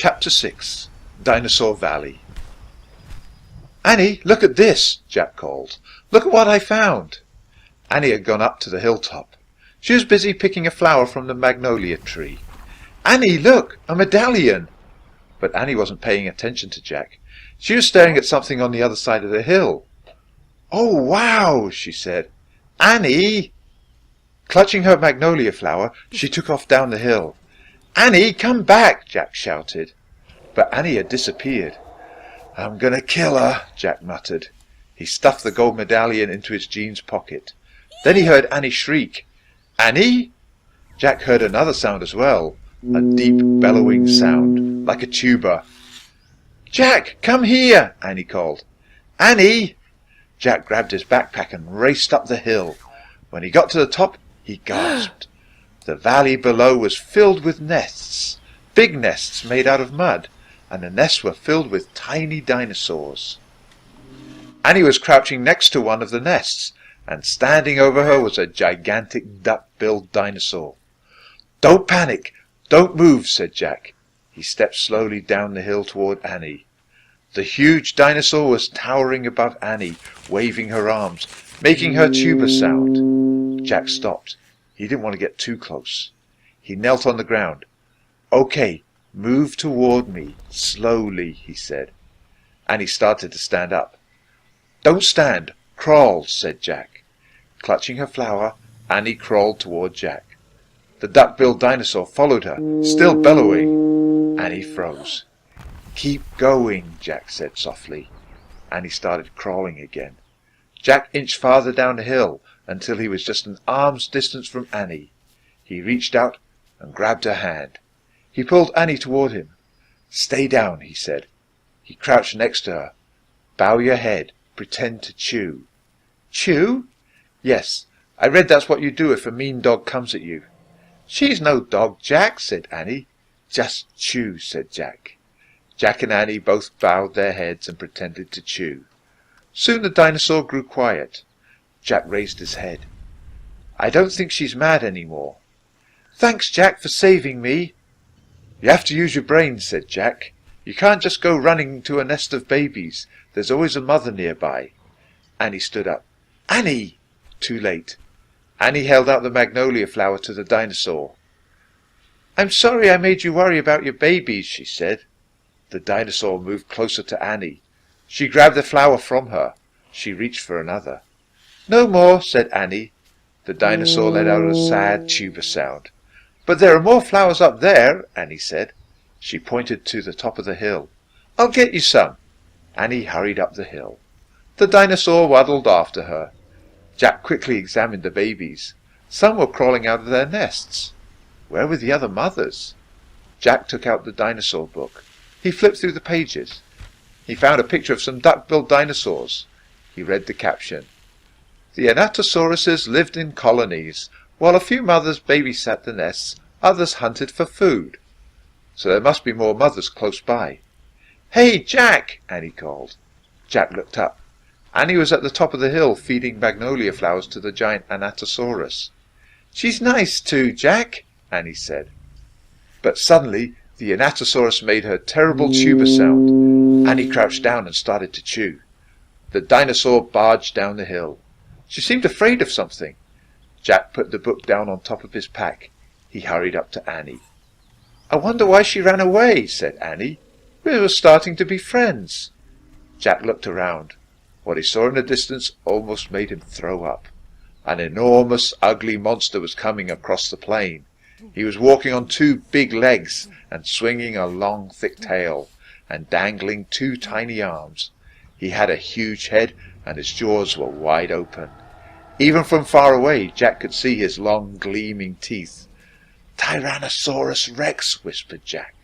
Chapter 6 Dinosaur Valley. "Annie, look at this," Jack called. "Look at what I found." Annie had gone up to the hilltop. She was busy picking a flower from the magnolia tree. "Annie, look, a medallion!" But Annie wasn't paying attention to Jack. She was staring at something on the other side of the hill. "Oh, wow," she said. "Annie!" Clutching her magnolia flower, she took off down the hill. "Annie, come back!" Jack shouted. But Annie had disappeared. "I'm gonna kill her," Jack muttered. He stuffed the gold medallion into his jeans pocket. Then he heard Annie shriek. "Annie?" Jack heard another sound as well, a deep bellowing sound, like a tuba. "Jack, come here!" Annie called. "Annie!" Jack grabbed his backpack and raced up the hill. When he got to the top, he gasped. The valley below was filled with nests, big nests made out of mud, and the nests were filled with tiny dinosaurs. Annie was crouching next to one of the nests, and standing over her was a gigantic duck-billed dinosaur. "Don't panic! Don't move," said Jack. He stepped slowly down the hill toward Annie. The huge dinosaur was towering above Annie, waving her arms, making her tuba sound. Jack stopped. He didn't want to get too close. He knelt on the ground. "Okay, move toward me, slowly," he said. Annie started to stand up. "Don't stand, crawl," said Jack. Clutching her flower, Annie crawled toward Jack. The duck-billed dinosaur followed her, still bellowing. Annie froze. "Keep going," Jack said softly. Annie started crawling again. Jack inched farther down the hill until he was just an arm's distance from Annie. He reached out and grabbed her hand. He pulled Annie toward him. "Stay down," he said. He crouched next to her. "Bow your head. Pretend to chew." "Chew?" "Yes. I read that's what you do if a mean dog comes at you." "She's no dog, Jack," said Annie. "Just chew," said Jack. Jack and Annie both bowed their heads and pretended to chew. Soon the dinosaur grew quiet. Jack raised his head. "I don't think she's mad any more." "Thanks, Jack, for saving me." "You have to use your brains," said Jack. "You can't just go running to a nest of babies. There's always a mother nearby." Annie stood up. "Annie!" Too late. Annie held out the magnolia flower to the dinosaur. "I'm sorry I made you worry about your babies," she said. The dinosaur moved closer to Annie. She grabbed the flower from her. She reached for another. "No more," said Annie. The dinosaur let out a sad tuba sound. "But there are more flowers up there," Annie said. She pointed to the top of the hill. "I'll get you some." Annie hurried up the hill. The dinosaur waddled after her. Jack quickly examined the babies. Some were crawling out of their nests. Where were the other mothers? Jack took out the dinosaur book. He flipped through the pages. He found a picture of some duck-billed dinosaurs. He read the caption. "The Anatosauruses lived in colonies. While a few mothers babysat the nests, others hunted for food." So there must be more mothers close by. "Hey, Jack!" Annie called. Jack looked up. Annie was at the top of the hill feeding magnolia flowers to the giant Anatosaurus. "She's nice too, Jack," Annie said. But suddenly the Anatosaurus made her terrible tuba sound. Annie crouched down and started to chew. The dinosaur barged down the hill. She seemed afraid of something. Jack put the book down on top of his pack. He hurried up to Annie. "I wonder why she ran away," said Annie. "We were starting to be friends." Jack looked around. What he saw in the distance almost made him throw up. An enormous, ugly monster was coming across the plain. He was walking on two big legs and swinging a long, thick tail and dangling two tiny arms. He had a huge head and his jaws were wide open. Even from far away, Jack could see his long, gleaming teeth. "Tyrannosaurus Rex," whispered Jack.